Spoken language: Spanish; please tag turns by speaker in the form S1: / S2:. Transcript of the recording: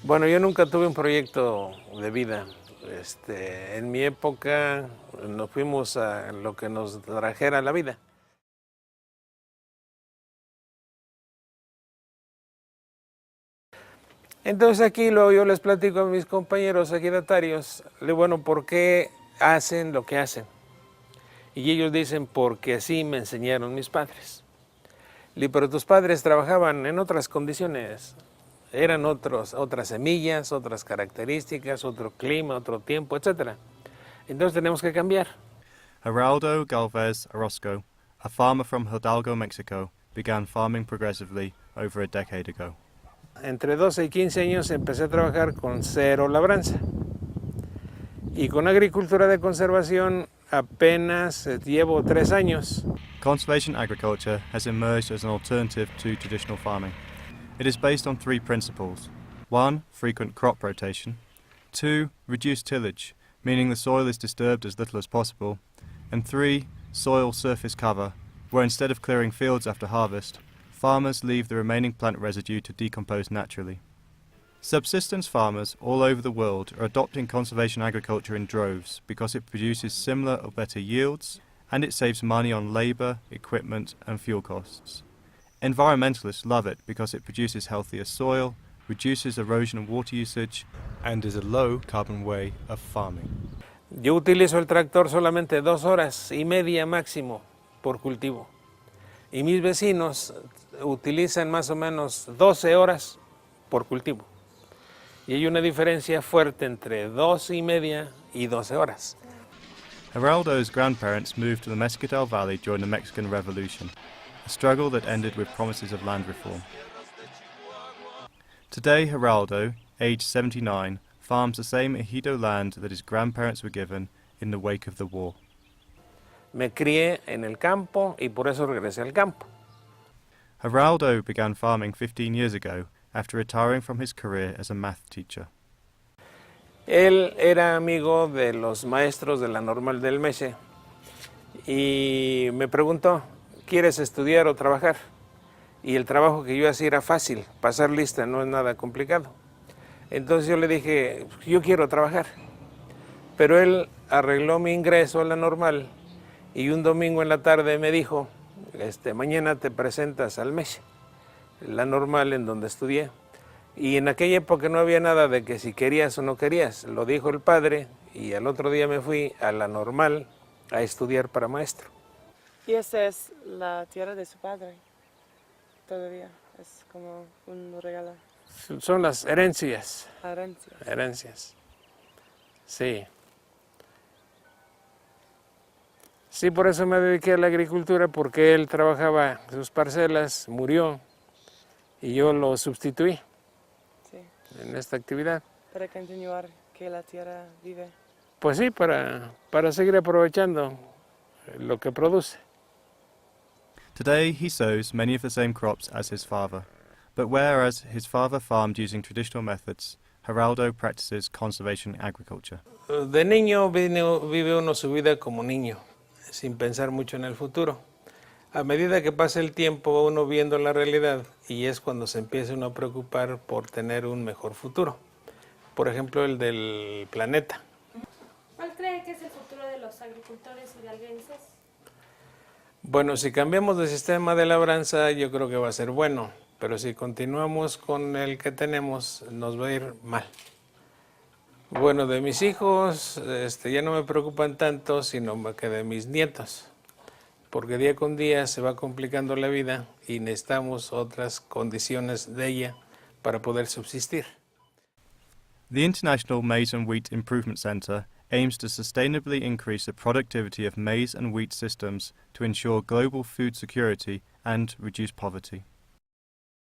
S1: Bueno, yo nunca tuve un proyecto de vida. En mi época nos fuimos a lo que nos trajera la vida. Entonces aquí yo les platico a mis compañeros ejidatarios, bueno, ¿por qué hacen lo que hacen? Y ellos dicen, porque así me enseñaron mis padres. Pero tus padres trabajaban en otras condiciones, eran otras semillas, otras características, otro clima, otro tiempo, etc. Entonces tenemos que cambiar.
S2: Gerardo Gálvez Orozco, a farmer from Hidalgo, Mexico, began farming progressively over a decade ago.
S1: Entre 12 y 15 años empecé a trabajar con cero labranza. Y con agricultura de conservación apenas llevo 3 años.
S2: Conservation agriculture has emerged as an alternative to traditional farming. It is based on 3 principles. 1. Frequent crop rotation. 2. Reduced tillage, meaning the soil is disturbed as little as possible. And 3. Soil surface cover, where instead of clearing fields after harvest, farmers leave the remaining plant residue to decompose naturally. Subsistence farmers all over the world are adopting conservation agriculture in droves because it produces similar or better yields, and it saves money on labour, equipment and fuel costs. Environmentalists love it because it produces healthier soil, reduces erosion and water usage, and is a low carbon way of farming.
S1: Yo utilizo el tractor solamente 2 horas y media máximo por cultivo. Y mis vecinos utilizan más o menos 12 horas por cultivo. Y hay una diferencia fuerte entre 2 y media y 12 horas.
S2: Gerardo's grandparents moved to the Mesquital Valley during the Mexican Revolution, a struggle that ended with promises of land reform. Today, Gerardo, aged 79, farms the same ejido land that his grandparents were given in the wake of the war.
S1: Me crié en el campo y por eso regresé al campo.
S2: Gerardo began farming 15 years ago after retiring from his career as a math teacher.
S1: Él era amigo de los maestros de la normal del Meche y me preguntó, ¿quieres estudiar o trabajar? Y el trabajo que yo hacía era fácil, pasar lista no es nada complicado. Entonces yo le dije, yo quiero trabajar. Pero él arregló mi ingreso a la normal y un domingo en la tarde me dijo, mañana te presentas al Meche, la normal en donde estudié. Y en aquella época no había nada de que si querías o no querías, lo dijo el padre y al otro día me fui a la normal a estudiar para maestro.
S3: Y esa es la tierra de su padre, todavía, es como un regalo.
S1: Son las herencias.
S3: Herencias.
S1: Herencias, sí. Sí, por eso me dediqué a la agricultura, porque él trabajaba sus parcelas, murió y yo lo sustituí.
S3: Sí.
S1: En esta actividad.
S3: Para continuar que la tierra vive.
S1: Pues sí, para seguir aprovechando lo que produce.
S2: Today he sows many of the same crops as his father, but whereas his father farmed using traditional methods, Gerardo practices conservation agriculture.
S1: De niño vive uno su vida como niño, sin pensar mucho en el futuro. A medida que pasa el tiempo va uno viendo la realidad y es cuando se empieza uno a preocupar por tener un mejor futuro. Por ejemplo, el del planeta.
S4: ¿Cuál cree que es el futuro de los agricultores hidalguenses?
S1: Bueno, si cambiamos de sistema de labranza yo creo que va a ser bueno, pero si continuamos con el que tenemos nos va a ir mal. Bueno, de mis hijos ya no me preocupan tanto, sino que de mis nietos. Porque día con día se va complicando la vida y necesitamos otras condiciones de ella para poder subsistir.
S2: The International Maize and Wheat Improvement Centre aims to sustainably increase the productivity of maize and wheat systems to ensure global food security and reduce poverty.